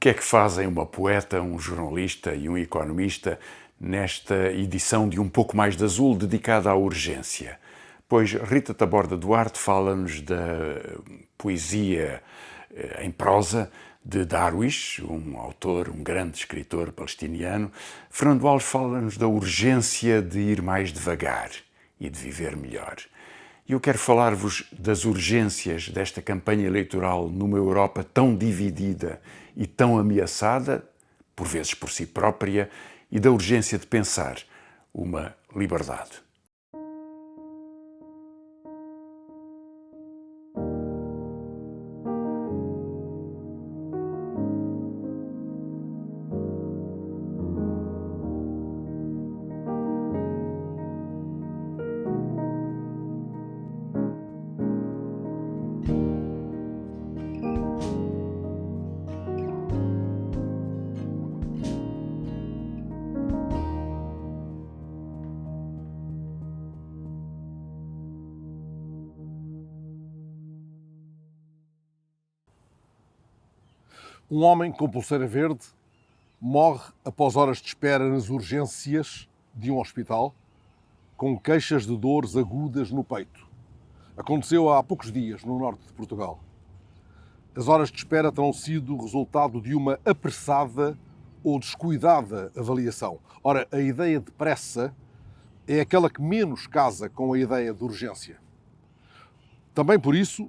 que é que fazem uma poeta, um jornalista e um economista nesta edição de Um Pouco Mais de Azul dedicada à urgência? Pois Rita Taborda Duarte fala-nos da poesia em prosa de Darwish, um autor, um grande escritor palestiniano. Fernando Alves fala-nos da urgência de ir mais devagar e de viver melhor. E eu quero falar-vos das urgências desta campanha eleitoral numa Europa tão dividida e tão ameaçada, por vezes por si própria, e da urgência de pensar uma liberdade. Um homem com pulseira verde morre após horas de espera nas urgências de um hospital com queixas de dores agudas no peito. Aconteceu há poucos dias no norte de Portugal. As horas de espera terão sido resultado de uma apressada ou descuidada avaliação. Ora, a ideia de pressa é aquela que menos casa com a ideia de urgência. Também por isso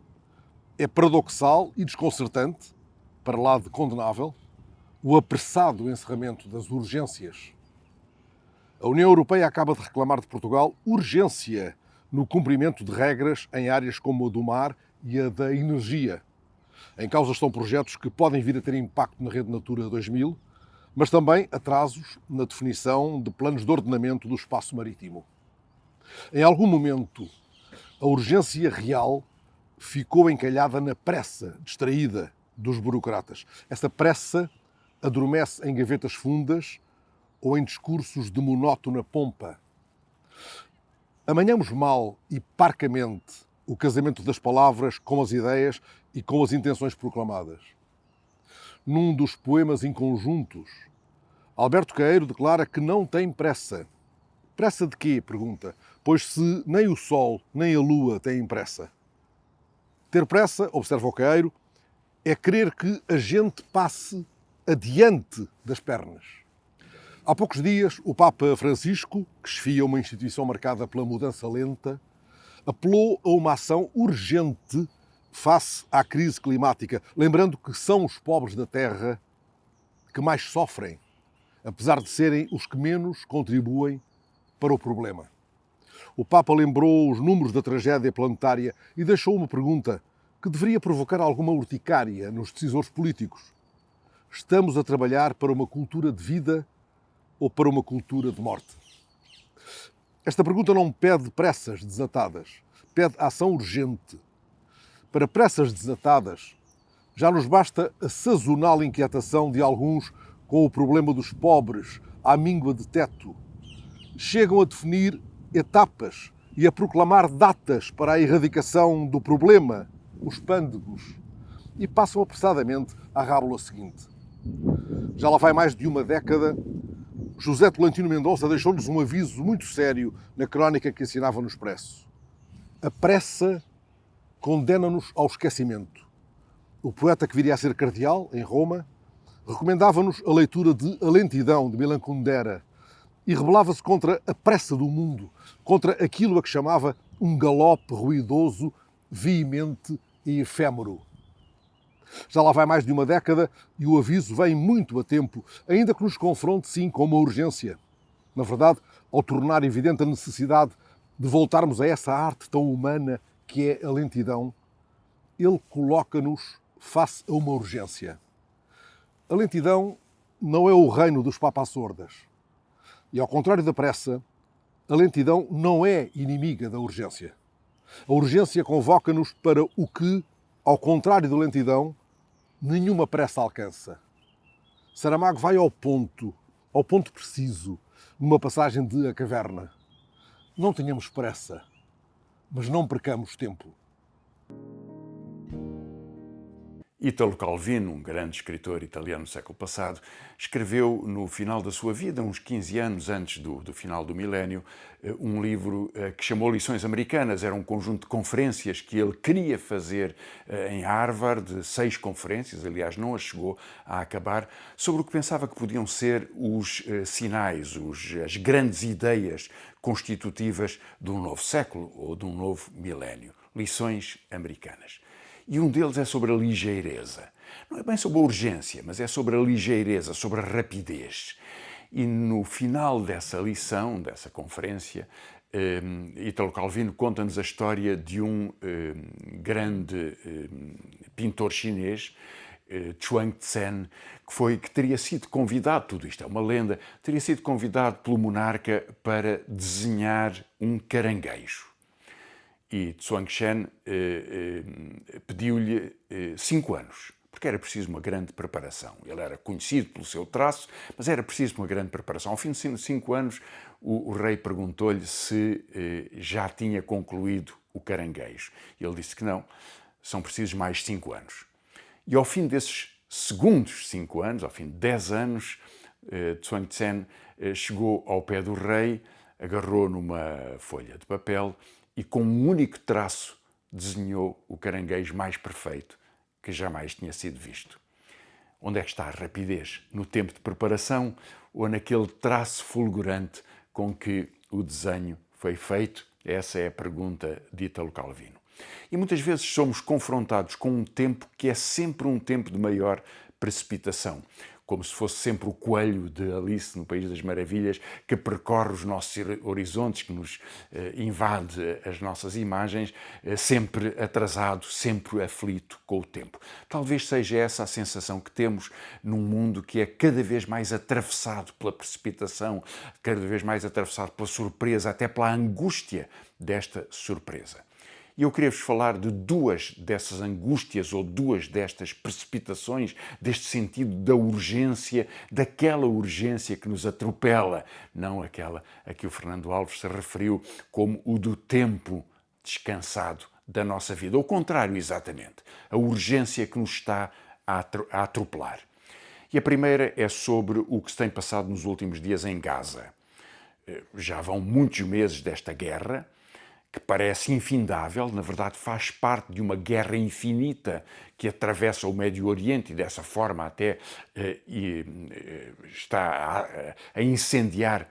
é paradoxal e desconcertante, para lá de condenável, o apressado encerramento das urgências. A União Europeia acaba de reclamar de Portugal urgência no cumprimento de regras em áreas como a do mar e a da energia. Em causa estão projetos que podem vir a ter impacto na Rede Natura 2000, mas também atrasos na definição de planos de ordenamento do espaço marítimo. Em algum momento, a urgência real ficou encalhada na pressa distraída dos burocratas. Essa pressa adormece em gavetas fundas ou em discursos de monótona pompa. Amanhamos mal e parcamente o casamento das palavras com as ideias e com as intenções proclamadas. Num dos poemas inconjuntos, Alberto Queiro declara que não tem pressa. Pressa de quê? Pergunta. Pois se nem o sol nem a lua têm pressa. Ter pressa, observa o Queiro, é querer que a gente passe adiante das pernas. Há poucos dias, o Papa Francisco, que chefia uma instituição marcada pela mudança lenta, apelou a uma ação urgente face à crise climática, lembrando que são os pobres da Terra que mais sofrem, apesar de serem os que menos contribuem para o problema. O Papa lembrou os números da tragédia planetária e deixou uma pergunta que deveria provocar alguma urticária nos decisores políticos. Estamos a trabalhar para uma cultura de vida ou para uma cultura de morte? Esta pergunta não pede pressas desatadas, pede ação urgente. Para pressas desatadas, já nos basta a sazonal inquietação de alguns com o problema dos pobres à míngua de teto. Chegam a definir etapas e a proclamar datas para a erradicação do problema, os pândegos, e passam apressadamente à rábula seguinte. Já lá vai mais de uma década, José Tolentino Mendonça deixou-nos um aviso muito sério na crónica que assinava no Expresso. A pressa condena-nos ao esquecimento. O poeta que viria a ser cardeal, em Roma, recomendava-nos a leitura de A Lentidão, de Milan Kundera, e rebelava-se contra a pressa do mundo, contra aquilo a que chamava um galope ruidoso, veemente e efêmero. Já lá vai mais de uma década e o aviso vem muito a tempo, ainda que nos confronte, sim, com uma urgência. Na verdade, ao tornar evidente a necessidade de voltarmos a essa arte tão humana que é a lentidão, ele coloca-nos face a uma urgência. A lentidão não é o reino dos papas-sordas. E ao contrário da pressa, a lentidão não é inimiga da urgência. A urgência convoca-nos para o que, ao contrário da lentidão, nenhuma pressa alcança. Saramago vai ao ponto preciso, numa passagem de A Caverna. Não tenhamos pressa, mas não percamos tempo. Italo Calvino, um grande escritor italiano do século passado, escreveu no final da sua vida, uns 15 anos antes do final do milénio, um livro que chamou Lições Americanas. Era um conjunto de conferências que ele queria fazer em Harvard, 6 conferências, aliás, não as chegou a acabar, sobre o que pensava que podiam ser os sinais, as grandes ideias constitutivas de um novo século ou de um novo milénio. Lições Americanas. E um deles é sobre a ligeireza. Não é bem sobre a urgência, mas é sobre a ligeireza, sobre a rapidez. E no final dessa lição, dessa conferência, Italo Calvino conta-nos a história de um grande pintor chinês, Chuang Tzu, que teria sido convidado, tudo isto é uma lenda, teria sido convidado pelo monarca para desenhar um caranguejo. E Chuang Tzu pediu-lhe 5 anos, porque era preciso uma grande preparação. Ele era conhecido pelo seu traço, mas era preciso uma grande preparação. Ao fim de 5 anos, o rei perguntou-lhe se já tinha concluído o caranguejo. E ele disse que não, são precisos mais 5 anos. E ao fim desses segundos 5 anos, ao fim de 10 anos, Chuang Tzu chegou ao pé do rei, agarrou numa folha de papel e com um único traço desenhou o caranguejo mais perfeito que jamais tinha sido visto. Onde é que está a rapidez? No tempo de preparação ou naquele traço fulgurante com que o desenho foi feito? Essa é a pergunta de Italo Calvino. E muitas vezes somos confrontados com um tempo que é sempre um tempo de maior precipitação, como se fosse sempre o coelho de Alice no País das Maravilhas, que percorre os nossos horizontes, que nos invade as nossas imagens, sempre atrasado, sempre aflito com o tempo. Talvez seja essa a sensação que temos num mundo que é cada vez mais atravessado pela precipitação, cada vez mais atravessado pela surpresa, até pela angústia desta surpresa. E eu queria-vos falar de 2 dessas angústias ou 2 destas precipitações, deste sentido da urgência, daquela urgência que nos atropela, não aquela a que o Fernando Alves se referiu como o do tempo descansado da nossa vida. Ao contrário, exatamente, a urgência que nos está a atropelar. E a primeira é sobre o que se tem passado nos últimos dias em Gaza. Já vão muitos meses desta guerra, que parece infindável, na verdade faz parte de uma guerra infinita que atravessa o Médio Oriente e dessa forma até está a incendiar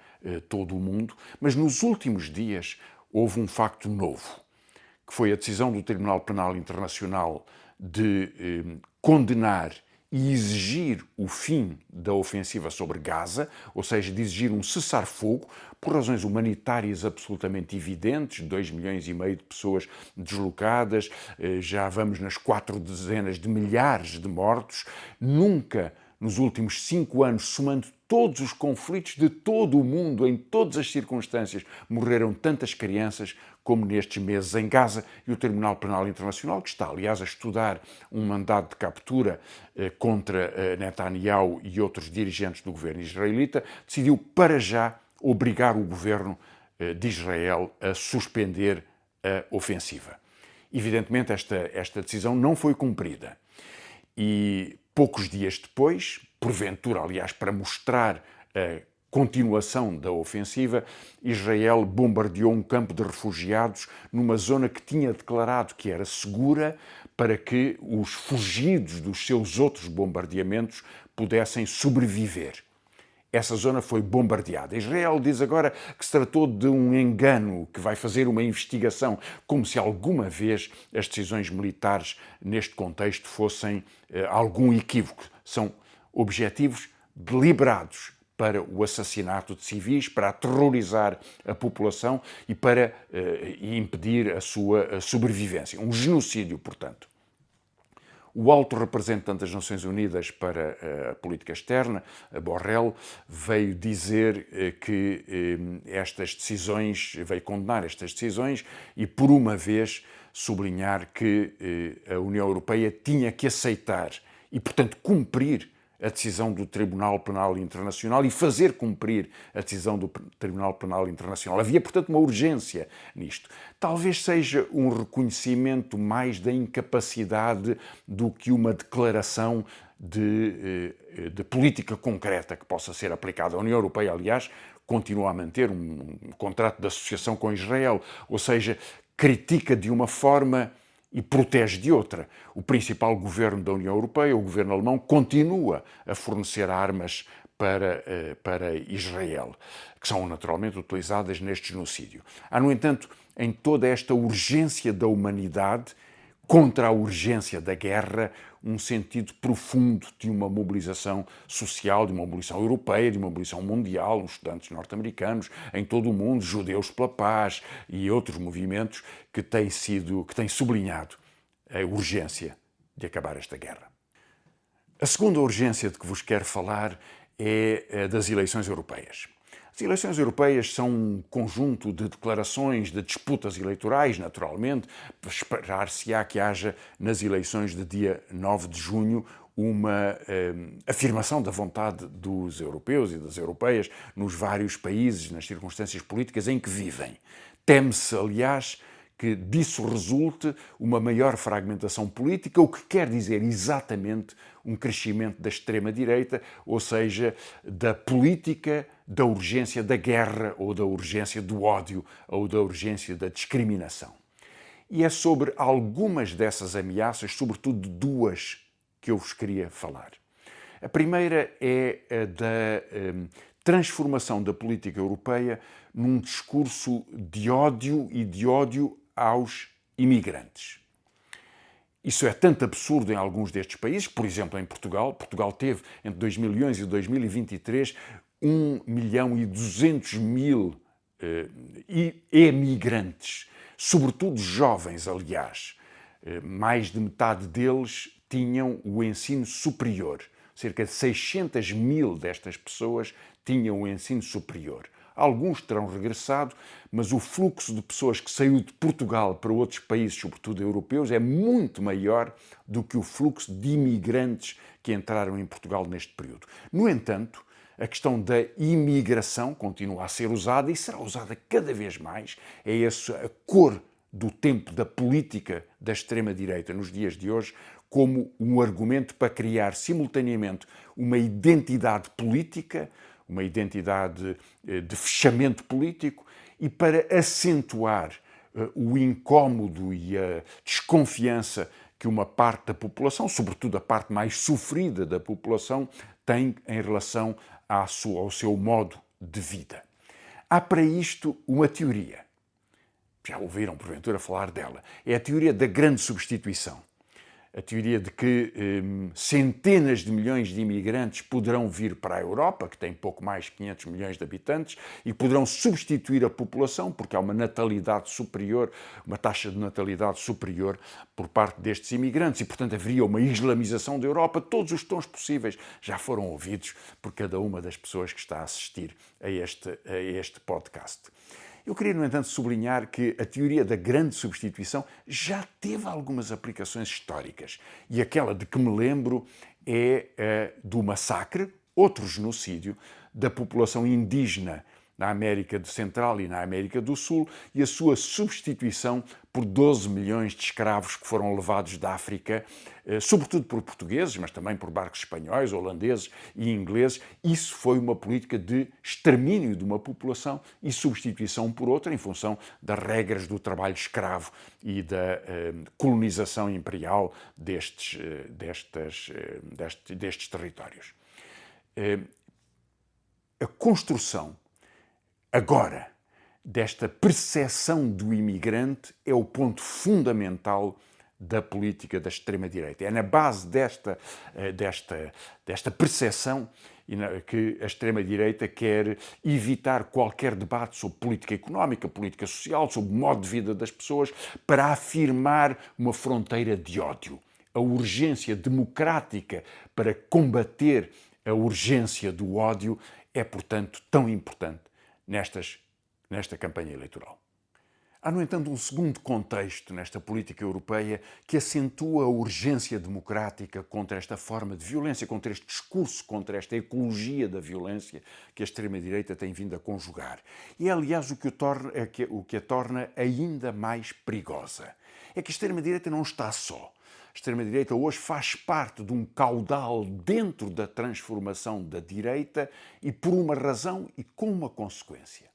todo o mundo. Mas nos últimos dias houve um facto novo, que foi a decisão do Tribunal Penal Internacional de condenar e exigir o fim da ofensiva sobre Gaza, ou seja, de exigir um cessar-fogo, por razões humanitárias absolutamente evidentes, 2,5 milhões de pessoas deslocadas, já vamos nas 4 dezenas de milhares de mortos. Nunca, nos últimos 5 anos, somando todos os conflitos de todo o mundo, em todas as circunstâncias, morreram tantas crianças como nestes meses em Gaza, e o Tribunal Penal Internacional, que está, aliás, a estudar um mandado de captura contra Netanyahu e outros dirigentes do governo israelita, decidiu para já obrigar o governo de Israel a suspender a ofensiva. Evidentemente, esta decisão não foi cumprida. E poucos dias depois, porventura, aliás, para mostrar a continuação da ofensiva, Israel bombardeou um campo de refugiados numa zona que tinha declarado que era segura para que os fugidos dos seus outros bombardeamentos pudessem sobreviver. Essa zona foi bombardeada. Israel diz agora que se tratou de um engano, que vai fazer uma investigação, como se alguma vez as decisões militares neste contexto fossem algum equívoco. São objetivos deliberados para o assassinato de civis, para aterrorizar a população e para impedir a sua sobrevivência. Um genocídio, portanto. O alto representante das Nações Unidas para a política externa, Borrell, veio dizer que estas decisões, veio condenar estas decisões e, por uma vez, sublinhar que a União Europeia tinha que aceitar e, portanto, cumprir a decisão do Tribunal Penal Internacional e fazer cumprir a decisão do Tribunal Penal Internacional. Havia, portanto, uma urgência nisto. Talvez seja um reconhecimento mais da incapacidade do que uma declaração de política concreta que possa ser aplicada. A União Europeia, aliás, continua a manter um contrato de associação com Israel, ou seja, critica de uma forma e protege de outra. O principal governo da União Europeia, o governo alemão, continua a fornecer armas para Israel, que são naturalmente utilizadas neste genocídio. Há, no entanto, em toda esta urgência da humanidade, contra a urgência da guerra, um sentido profundo de uma mobilização social, de uma mobilização europeia, de uma mobilização mundial, os estudantes norte-americanos, em todo o mundo, judeus pela paz e outros movimentos que têm sublinhado a urgência de acabar esta guerra. A segunda urgência de que vos quero falar é a das eleições europeias. As eleições europeias são um conjunto de declarações, de disputas eleitorais, naturalmente. Esperar-se-á que haja nas eleições de dia 9 de junho uma afirmação da vontade dos europeus e das europeias nos vários países, nas circunstâncias políticas em que vivem. Teme-se, aliás, que disso resulte uma maior fragmentação política, o que quer dizer exatamente um crescimento da extrema-direita, ou seja, da política da urgência da guerra, ou da urgência do ódio, ou da urgência da discriminação. E é sobre algumas dessas ameaças, sobretudo duas, que eu vos queria falar. A primeira é a da transformação da política europeia num discurso de ódio e de ódio aos imigrantes. Isso é tanto absurdo em alguns destes países, por exemplo, em Portugal. Portugal teve, entre 2011 e 2023, 1.200.000 emigrantes, sobretudo jovens, aliás. Mais de metade deles tinham o ensino superior. Cerca de 600.000 destas pessoas tinham o ensino superior. Alguns terão regressado, mas o fluxo de pessoas que saiu de Portugal para outros países, sobretudo europeus, é muito maior do que o fluxo de imigrantes que entraram em Portugal neste período. No entanto, a questão da imigração continua a ser usada e será usada cada vez mais. É essa a cor do tempo da política da extrema-direita nos dias de hoje, como um argumento para criar simultaneamente uma identidade política, uma identidade de fechamento político e para acentuar o incómodo e a desconfiança que uma parte da população, sobretudo a parte mais sofrida da população, tem em relação ao seu modo de vida. Há para isto uma teoria. Já ouviram, porventura, falar dela. É a teoria da grande substituição. A teoria de que centenas de milhões de imigrantes poderão vir para a Europa, que tem pouco mais de 500 milhões de habitantes, e poderão substituir a população, porque há uma natalidade superior, uma taxa de natalidade superior por parte destes imigrantes, e, portanto, haveria uma islamização da Europa. Todos os tons possíveis já foram ouvidos por cada uma das pessoas que está a assistir a este podcast. Eu queria, no entanto, sublinhar que a teoria da grande substituição já teve algumas aplicações históricas. E aquela de que me lembro é a do massacre, outro genocídio, da população indígena na América Central e na América do Sul e a sua substituição por 12 milhões de escravos que foram levados da África, sobretudo por portugueses, mas também por barcos espanhóis, holandeses e ingleses. Isso foi uma política de extermínio de uma população e substituição por outra em função das regras do trabalho escravo e da colonização imperial destes territórios. A construção agora desta percepção do imigrante é o ponto fundamental da política da extrema-direita. É na base desta percepção que a extrema-direita quer evitar qualquer debate sobre política económica, política social, sobre o modo de vida das pessoas, para afirmar uma fronteira de ódio. A urgência democrática para combater a urgência do ódio é, portanto, tão importante nesta campanha eleitoral. Há, no entanto, um segundo contexto nesta política europeia que acentua a urgência democrática contra esta forma de violência, contra este discurso, contra esta ecologia da violência que a extrema-direita tem vindo a conjugar. E é, aliás, o que a torna ainda mais perigosa. É que a extrema-direita não está só. A extrema-direita hoje faz parte de um caudal dentro da transformação da direita e por uma razão e com uma consequência.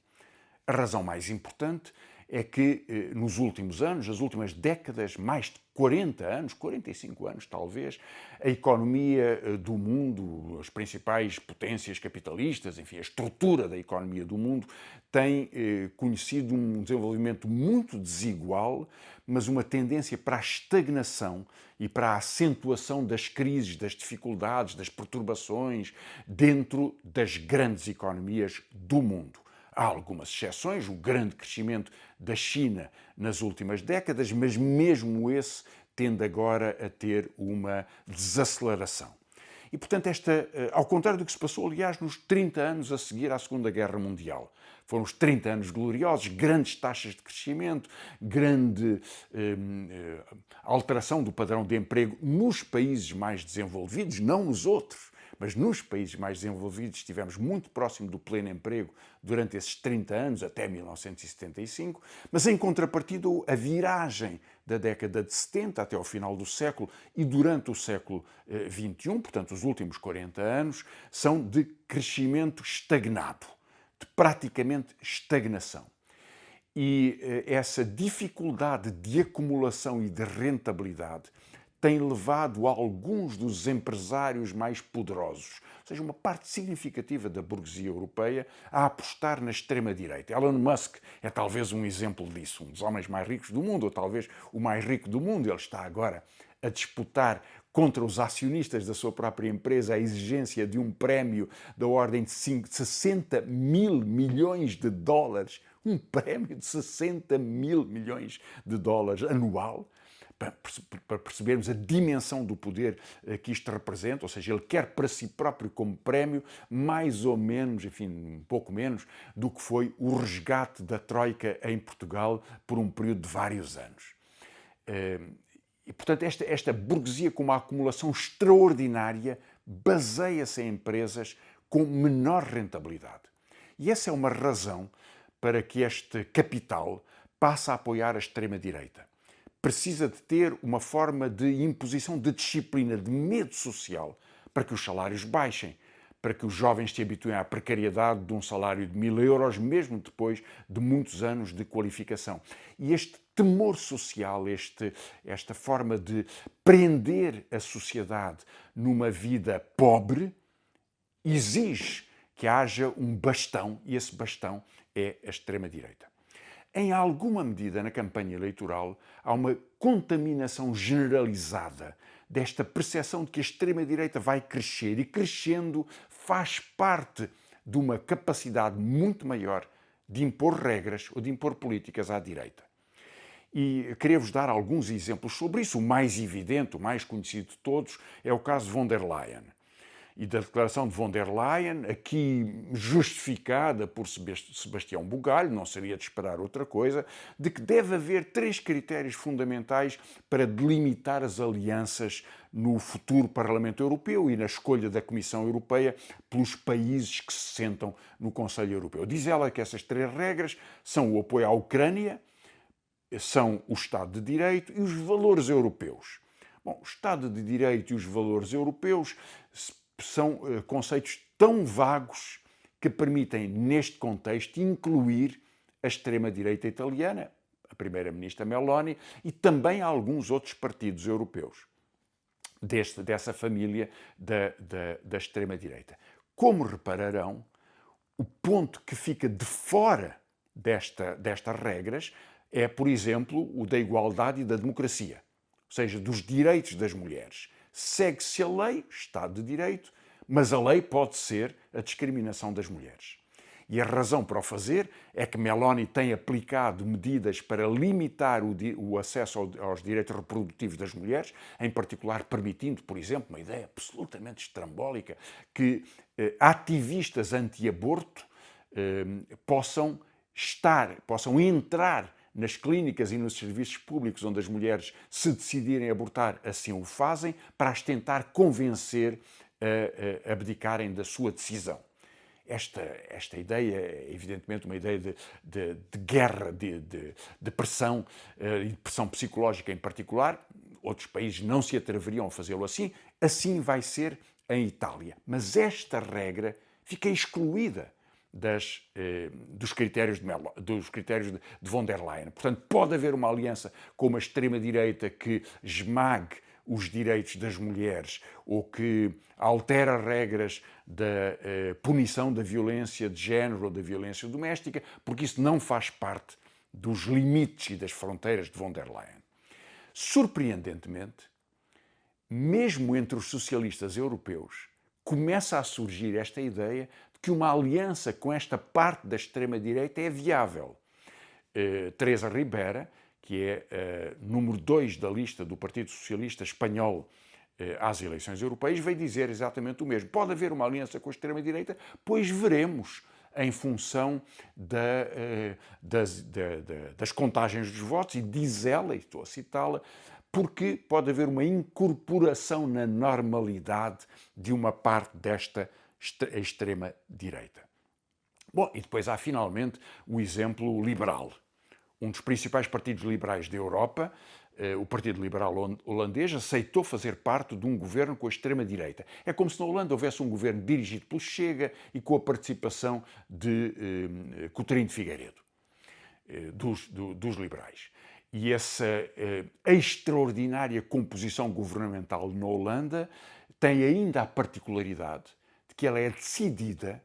A razão mais importante é que nos últimos anos, nas últimas décadas, mais de 40 anos, 45 anos talvez, a economia do mundo, as principais potências capitalistas, enfim, a estrutura da economia do mundo tem conhecido um desenvolvimento muito desigual, mas uma tendência para a estagnação e para a acentuação das crises, das dificuldades, das perturbações dentro das grandes economias do mundo. Há algumas exceções, o grande crescimento da China nas últimas décadas, mas mesmo esse tende agora a ter uma desaceleração. E, portanto, ao contrário do que se passou, aliás, nos 30 anos a seguir à Segunda Guerra Mundial. Foram os 30 anos gloriosos, grandes taxas de crescimento, grande alteração do padrão de emprego nos países mais desenvolvidos, não nos outros. Mas nos países mais desenvolvidos estivemos muito próximo do pleno emprego durante esses 30 anos, até 1975, mas em contrapartida a viragem da década de 70 até ao final do século e durante o século XXI, portanto os últimos 40 anos, são de crescimento estagnado, de praticamente estagnação. E essa dificuldade de acumulação e de rentabilidade tem levado alguns dos empresários mais poderosos, ou seja, uma parte significativa da burguesia europeia, a apostar na extrema-direita. Elon Musk é talvez um exemplo disso, um dos homens mais ricos do mundo, ou talvez o mais rico do mundo. Ele está agora a disputar contra os acionistas da sua própria empresa a exigência de um prémio da ordem de 60 mil milhões de dólares, um prémio de 60 mil milhões de dólares anual, para percebermos a dimensão do poder que isto representa, ou seja, ele quer para si próprio como prémio mais ou menos, enfim, um pouco menos, do que foi o resgate da Troika em Portugal por um período de vários anos. E, portanto, esta burguesia com uma acumulação extraordinária baseia-se em empresas com menor rentabilidade. E essa é uma razão para que este capital passe a apoiar a extrema-direita. Precisa de ter uma forma de imposição de disciplina, de medo social, para que os salários baixem, para que os jovens se habituem à precariedade de um salário de 1.000 euros, mesmo depois de muitos anos de qualificação. E este temor social, esta forma de prender a sociedade numa vida pobre, exige que haja um bastão, e esse bastão é a extrema-direita. Em alguma medida, na campanha eleitoral, há uma contaminação generalizada desta percepção de que a extrema-direita vai crescer e, crescendo, faz parte de uma capacidade muito maior de impor regras ou de impor políticas à direita. E queria-vos dar alguns exemplos sobre isso. O mais evidente, o mais conhecido de todos, é o caso de von der Leyen. E da declaração de von der Leyen, aqui justificada por Sebastião Bugalho, não seria de esperar outra coisa, de que deve haver 3 critérios fundamentais para delimitar as alianças no futuro Parlamento Europeu e na escolha da Comissão Europeia pelos países que se sentam no Conselho Europeu. Diz ela que essas 3 regras são o apoio à Ucrânia, são o Estado de Direito e os valores europeus. Bom, o Estado de Direito e os valores europeus são conceitos tão vagos que permitem, neste contexto, incluir a extrema-direita italiana, a primeira-ministra Meloni, e também alguns outros partidos europeus dessa família da extrema-direita. Como repararão, o ponto que fica de fora destas regras é, por exemplo, o da igualdade e da democracia, ou seja, dos direitos das mulheres. Segue-se a lei, Estado de Direito, mas a lei pode ser a discriminação das mulheres. E a razão para o fazer é que Meloni tem aplicado medidas para limitar o acesso aos direitos reprodutivos das mulheres, em particular permitindo, por exemplo, uma ideia absolutamente estrambólica, que ativistas anti-aborto possam entrar nas clínicas e nos serviços públicos onde as mulheres, se decidirem abortar, assim o fazem, para as tentar convencer a abdicarem da sua decisão. Esta ideia é, evidentemente, uma ideia de guerra, de pressão, e de pressão psicológica em particular. Outros países não se atreveriam a fazê-lo assim. Assim vai ser em Itália. Mas esta regra fica excluída dos critérios de von der Leyen. Portanto, pode haver uma aliança com uma extrema-direita que esmague os direitos das mulheres ou que altera regras da punição da violência de género ou da violência doméstica, porque isso não faz parte dos limites e das fronteiras de von der Leyen. Surpreendentemente, mesmo entre os socialistas europeus, começa a surgir esta ideia de que uma aliança com esta parte da extrema-direita é viável. Teresa Ribera, que é número 2 da lista do Partido Socialista Espanhol às eleições europeias, veio dizer exatamente o mesmo. Pode haver uma aliança com a extrema-direita, pois veremos, em função das contagens dos votos, e diz ela, e estou a citá-la, porque pode haver uma incorporação na normalidade de uma parte desta extrema-direita. Bom, e depois há finalmente o exemplo liberal. Um dos principais partidos liberais da Europa, o Partido Liberal Holandês, aceitou fazer parte de um governo com a extrema-direita. É como se na Holanda houvesse um governo dirigido pelo Chega e com a participação de Coutinho de Figueiredo, dos liberais. E essa extraordinária composição governamental na Holanda tem ainda a particularidade de que ela é decidida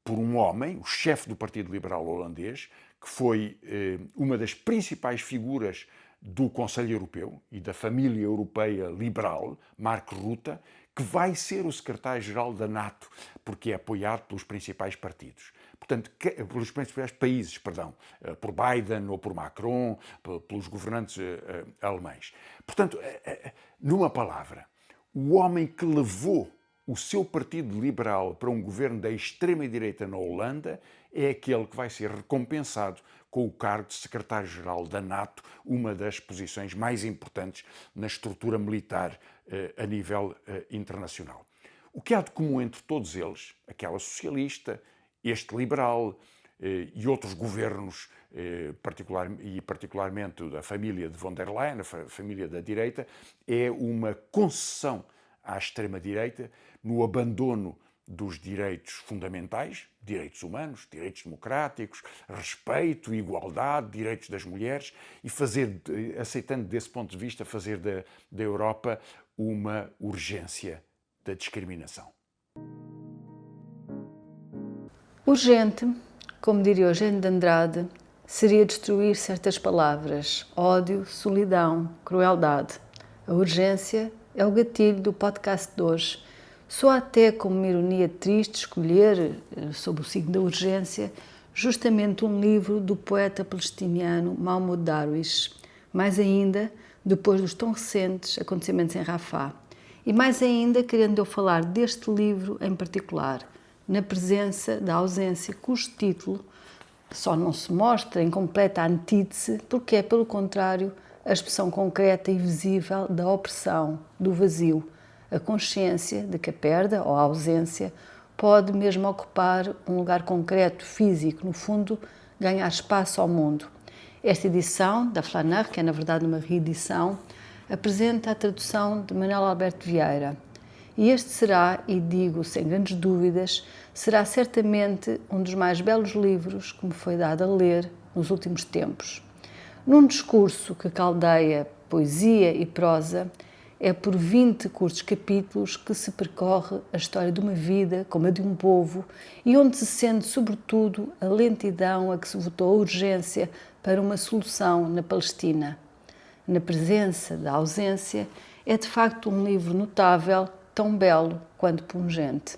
por um homem, o chefe do Partido Liberal Holandês, que foi uma das principais figuras do Conselho Europeu e da família europeia liberal, Mark Rutte, que vai ser o secretário-geral da NATO, porque é apoiado pelos principais partidos. Portanto, pelos principais países, por Biden ou por Macron, pelos governantes alemães. Portanto, numa palavra, o homem que levou o seu partido liberal para um governo da extrema-direita na Holanda é aquele que vai ser recompensado com o cargo de secretário-geral da NATO, uma das posições mais importantes na estrutura militar a nível internacional. O que há de comum entre todos eles, aquela socialista, este liberal e outros governos, particularmente da família de von der Leyen, a família da direita, é uma concessão à extrema-direita no abandono dos direitos fundamentais, direitos humanos, direitos democráticos, respeito, igualdade, direitos das mulheres, e aceitando desse ponto de vista, fazer da Europa uma urgência da discriminação. Urgente, como diria Eugênio de Andrade, seria destruir certas palavras: ódio, solidão, crueldade. A urgência é o gatilho do podcast de hoje. Soa até como uma ironia triste escolher, sob o signo da urgência, justamente um livro do poeta palestiniano Mahmoud Darwish. Mais ainda, depois dos tão recentes acontecimentos em Rafah. E mais ainda, querendo eu falar deste livro em particular, na presença da ausência, cujo título só não se mostra em completa antítese, porque é, pelo contrário, a expressão concreta e visível da opressão, do vazio, a consciência de que a perda ou a ausência pode mesmo ocupar um lugar concreto, físico, no fundo, ganhar espaço ao mundo. Esta edição da Flaner, que é na verdade uma reedição, apresenta a tradução de Manuel Alberto Vieira. E este será, e digo sem grandes dúvidas, será certamente um dos mais belos livros que me foi dado a ler nos últimos tempos. Num discurso que caldeia poesia e prosa, é por 20 curtos capítulos que se percorre a história de uma vida como a de um povo e onde se sente, sobretudo, a lentidão a que se votou a urgência para uma solução na Palestina. Na presença da ausência, é de facto um livro notável, tão belo quanto pungente.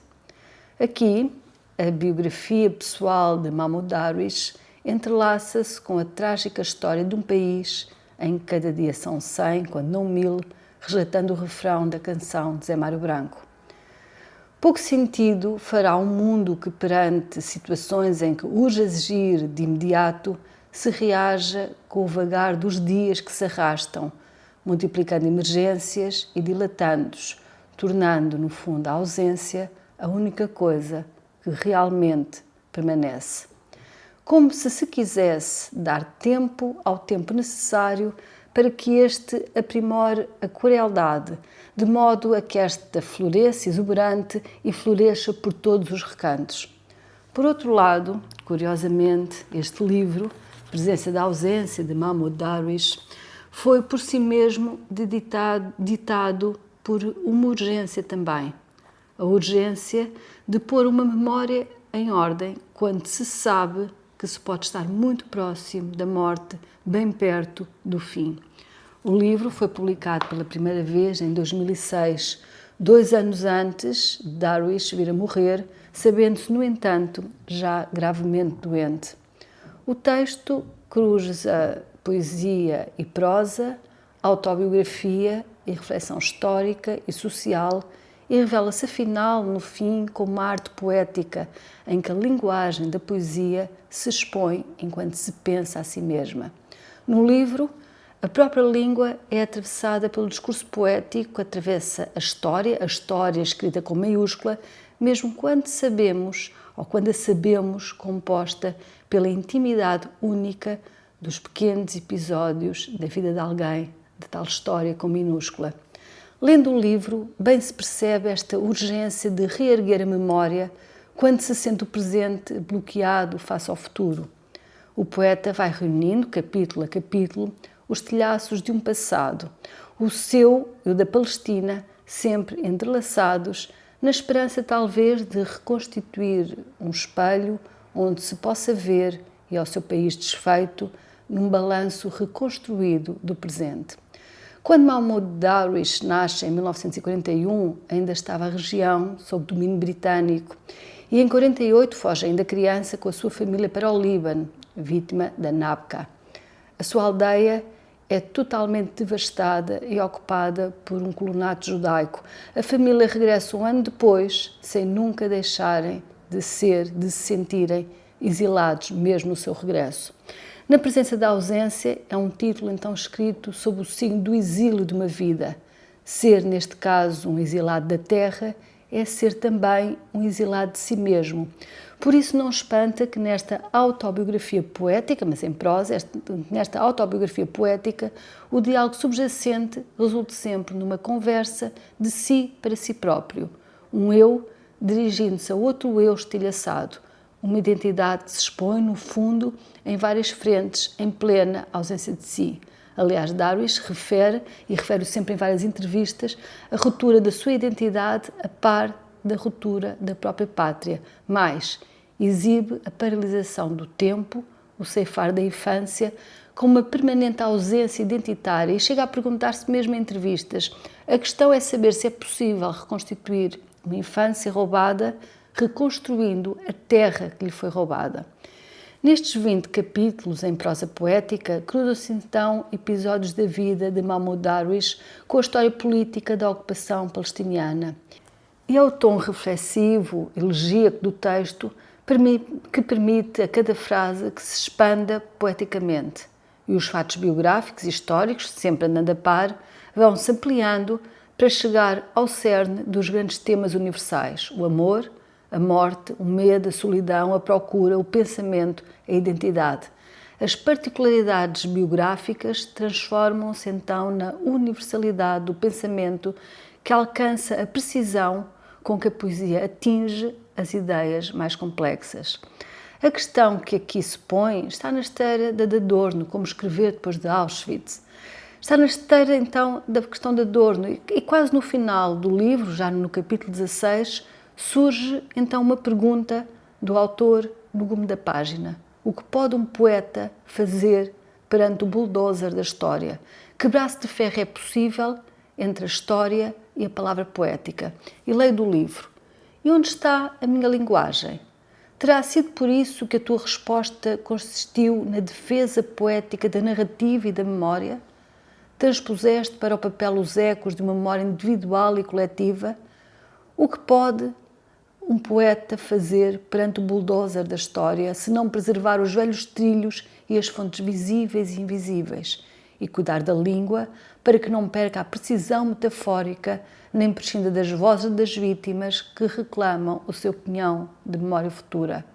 Aqui, a biografia pessoal de Mahmoud Darwish entrelaça-se com a trágica história de um país em que cada dia são 100, quando não 1000, resgatando o refrão da canção de Zé Mário Branco. Pouco sentido fará um mundo que, perante situações em que urge exigir de imediato, se reaja com o vagar dos dias que se arrastam, multiplicando emergências e dilatando-os, tornando, no fundo, a ausência a única coisa que realmente permanece. Como se quisesse dar tempo ao tempo necessário para que este aprimore a crueldade, de modo a que esta floresça exuberante e floresça por todos os recantos. Por outro lado, curiosamente, este livro, Presença da Ausência, de Mahmoud Darwish, foi por si mesmo ditado por uma urgência também. A urgência de pôr uma memória em ordem quando se sabe que se pode estar muito próximo da morte, bem perto do fim. O livro foi publicado pela primeira vez em 2006, 2 anos antes de Darwish vir a morrer, sabendo-se, no entanto, já gravemente doente. O texto cruza poesia e prosa, autobiografia e reflexão histórica e social e revela-se, afinal, no fim, como uma arte poética em que a linguagem da poesia se expõe enquanto se pensa a si mesma. No livro, a própria língua é atravessada pelo discurso poético que atravessa a história escrita com maiúscula, mesmo quando sabemos, ou quando a sabemos composta pela intimidade única dos pequenos episódios da vida de alguém, de tal história com minúscula. Lendo o livro, bem se percebe esta urgência de reerguer a memória quando se sente o presente bloqueado face ao futuro. O poeta vai reunindo, capítulo a capítulo, os telhaços de um passado, o seu e o da Palestina, sempre entrelaçados, na esperança talvez de reconstituir um espelho onde se possa ver, e ao seu país desfeito, num balanço reconstruído do presente. Quando Mahmoud Darwish nasce em 1941, ainda estava a região sob domínio britânico e em 1948 foge ainda criança com a sua família para o Líbano, vítima da Nakba. A sua aldeia é totalmente devastada e ocupada por um colonato judaico. A família regressa um ano depois, sem nunca deixarem de se sentirem exilados, mesmo no seu regresso. Na Presença da Ausência é um título então escrito sob o signo do exílio de uma vida. Ser, neste caso, um exilado da terra é ser também um exilado de si mesmo. Por isso não espanta que nesta autobiografia poética, mas em prosa, nesta autobiografia poética, o diálogo subjacente resulte sempre numa conversa de si para si próprio. Um eu dirigindo-se a outro eu estilhaçado. Uma identidade que se expõe, no fundo, em várias frentes, em plena ausência de si. Aliás, Darwish refere sempre em várias entrevistas, a ruptura da sua identidade a par da ruptura da própria pátria, mas exibe a paralisação do tempo, o ceifar da infância, com uma permanente ausência identitária e chega a perguntar-se mesmo em entrevistas. A questão é saber se é possível reconstituir uma infância roubada, reconstruindo a terra que lhe foi roubada. Nestes 20 capítulos em prosa poética, cruzam-se então episódios da vida de Mahmoud Darwish com a história política da ocupação palestiniana. E é o tom reflexivo, elegíaco do texto que permite a cada frase que se expanda poeticamente. E os fatos biográficos e históricos, sempre andando a par, vão-se ampliando para chegar ao cerne dos grandes temas universais: o amor, a morte, o medo, a solidão, a procura, o pensamento, a identidade. As particularidades biográficas transformam-se então na universalidade do pensamento que alcança a precisão com que a poesia atinge as ideias mais complexas. A questão que aqui se põe está na esteira da Adorno, como escrever depois de Auschwitz. Está na esteira então da questão de Adorno e quase no final do livro, já no capítulo 16, surge então uma pergunta do autor no gume da página. O que pode um poeta fazer perante o bulldozer da história? Que braço de ferro é possível entre a história e a palavra poética? E leio do livro: e onde está a minha linguagem? Terá sido por isso que a tua resposta consistiu na defesa poética da narrativa e da memória? Transpuseste para o papel os ecos de uma memória individual e coletiva? O que pode um poeta fazer perante o bulldozer da história, se não preservar os velhos trilhos e as fontes visíveis e invisíveis, e cuidar da língua para que não perca a precisão metafórica nem prescinda das vozes das vítimas que reclamam o seu pinhão de memória futura.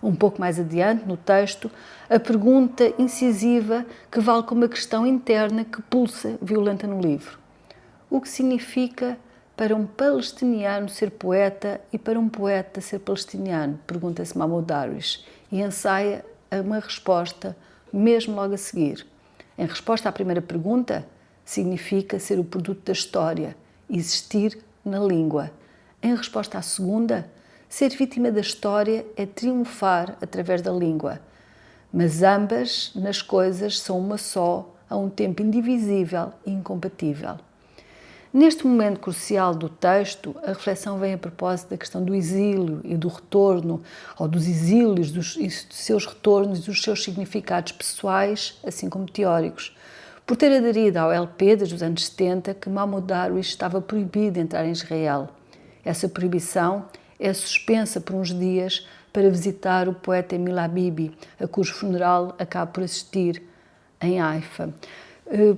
Um pouco mais adiante, no texto, a pergunta incisiva que vale como a questão interna que pulsa violenta no livro. O que significa para um palestiniano ser poeta e para um poeta ser palestiniano? Pergunta-se Mahmoud Darwish e ensaia uma resposta mesmo logo a seguir. Em resposta à primeira pergunta, significa ser o produto da história, existir na língua. Em resposta à segunda, ser vítima da história é triunfar através da língua. Mas ambas, nas coisas, são uma só, a um tempo indivisível e incompatível. Neste momento crucial do texto, a reflexão vem a propósito da questão do exílio e do retorno, ou dos exílios, dos seus retornos e dos seus significados pessoais, assim como teóricos. Por ter aderido ao LP desde os anos 70, que Mahmoud Darwish estava proibido de entrar em Israel. Essa proibição é suspensa por uns dias para visitar o poeta Emil Habibi, a cujo funeral acaba por assistir em Haifa.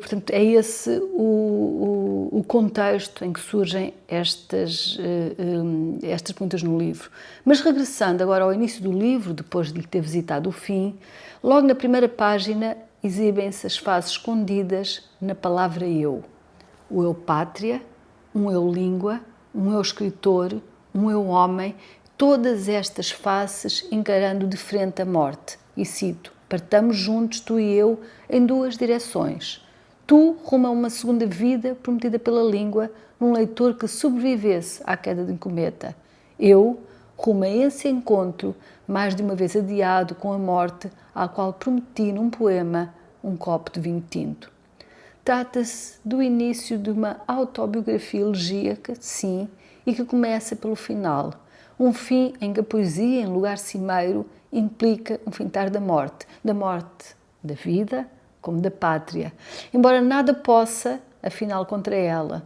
Portanto, é esse o contexto em que surgem estas perguntas no livro. Mas regressando agora ao início do livro, depois de lhe ter visitado o fim, logo na primeira página exibem-se as faces escondidas na palavra eu. O eu pátria, um eu língua, um eu escritor, um eu homem, todas estas faces encarando de frente a morte. E cito: partamos juntos, tu e eu, em duas direções. Tu rumo a uma segunda vida prometida pela língua num leitor que sobrevivesse à queda de um cometa. Eu rumo a esse encontro, mais de uma vez adiado com a morte, à qual prometi num poema um copo de vinho tinto. Trata-se do início de uma autobiografia elegíaca, sim, e que começa pelo final. Um fim em que a poesia, em lugar cimeiro, implica um fintar da morte da vida como da pátria, embora nada possa, afinal, contra ela.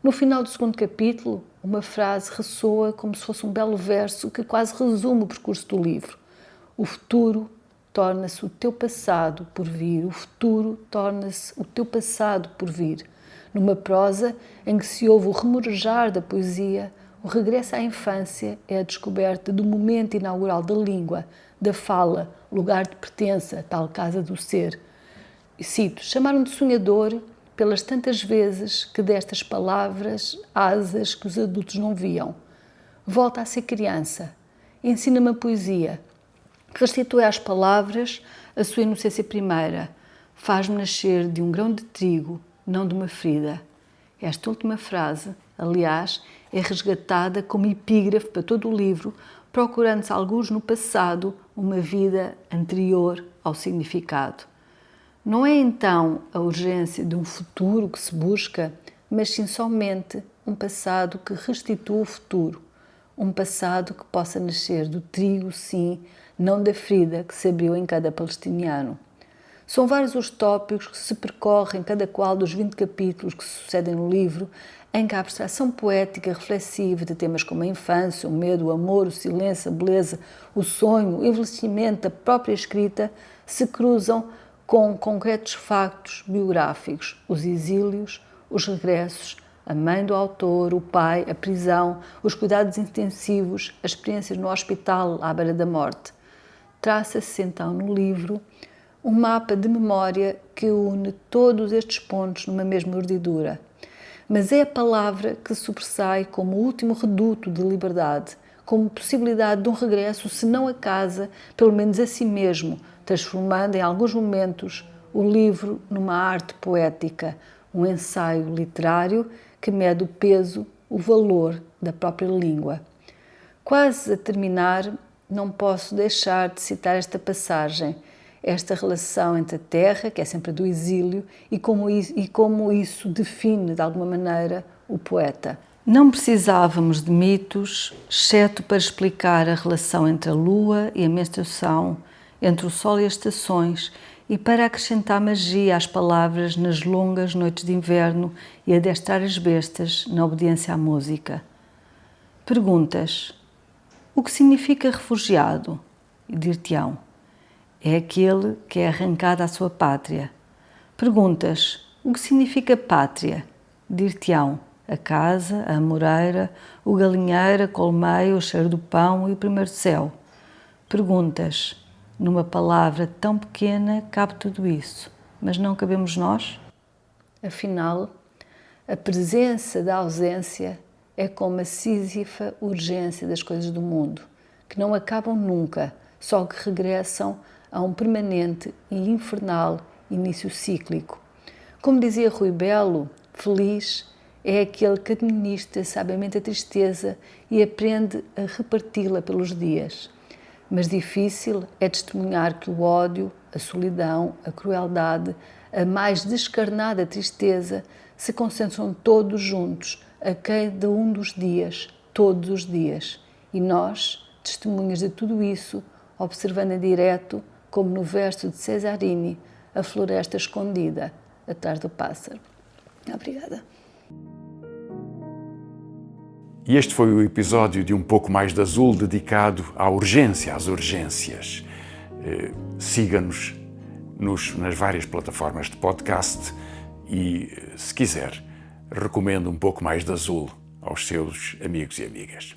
No final do segundo capítulo, uma frase ressoa como se fosse um belo verso que quase resume o percurso do livro. O futuro torna-se o teu passado por vir. O futuro torna-se o teu passado por vir. Numa prosa em que se ouve o remorejar da poesia, o regresso à infância é a descoberta do momento inaugural da língua, da fala, lugar de pertença, tal casa do ser. E cito: chamaram de sonhador pelas tantas vezes que destas palavras asas que os adultos não viam. Volta a ser criança, ensina-me a poesia, restitui às palavras a sua inocência primeira, faz-me nascer de um grão de trigo, não de uma ferida. Esta última frase, aliás, é resgatada como epígrafe para todo o livro, procurando-se alguns no passado uma vida anterior ao significado. Não é então a urgência de um futuro que se busca, mas sim somente um passado que restitua o futuro, um passado que possa nascer do trigo, sim, não da ferida que se abriu em cada palestiniano. São vários os tópicos que se percorrem cada qual dos 20 capítulos que se sucedem no livro, em que a abstração poética reflexiva de temas como a infância, o medo, o amor, o silêncio, a beleza, o sonho, o envelhecimento, a própria escrita, se cruzam com concretos factos biográficos, os exílios, os regressos, a mãe do autor, o pai, a prisão, os cuidados intensivos, as experiências no hospital à beira da morte. Traça-se então no livro um mapa de memória que une todos estes pontos numa mesma urdidura. Mas é a palavra que sobressai como o último reduto de liberdade, como possibilidade de um regresso, se não a casa, pelo menos a si mesmo, transformando em alguns momentos o livro numa arte poética, um ensaio literário que mede o peso, o valor da própria língua. Quase a terminar, não posso deixar de citar esta passagem, esta relação entre a terra, que é sempre a do exílio, e como isso define, de alguma maneira, o poeta. Não precisávamos de mitos, exceto para explicar a relação entre a lua e a menstruação, entre o sol e as estações, e para acrescentar magia às palavras nas longas noites de inverno e adestrar as bestas na obediência à música. Perguntas. O que significa refugiado? E dir-te-ão: é aquele que é arrancado à sua pátria. Perguntas: o que significa pátria? Dir-te-ão: a casa, a amoreira, o galinheiro, a colmeia, o cheiro do pão e o primeiro céu. Perguntas: numa palavra tão pequena cabe tudo isso, mas não cabemos nós? Afinal, a presença da ausência é como a sísifa urgência das coisas do mundo, que não acabam nunca, só que regressam a um permanente e infernal início cíclico. Como dizia Rui Belo, feliz é aquele que administra sabiamente a tristeza e aprende a reparti-la pelos dias. Mas difícil é testemunhar que o ódio, a solidão, a crueldade, a mais descarnada tristeza se concentram todos juntos a cada um dos dias, todos os dias. E nós, testemunhas de tudo isso, observando em direto, como no verso de Cesarini, a floresta escondida atrás do pássaro. Obrigada. E este foi o episódio de Um Pouco Mais de Azul dedicado à urgência, às urgências. Siga-nos nas várias plataformas de podcast e, se quiser, recomendo Um Pouco Mais de Azul aos seus amigos e amigas.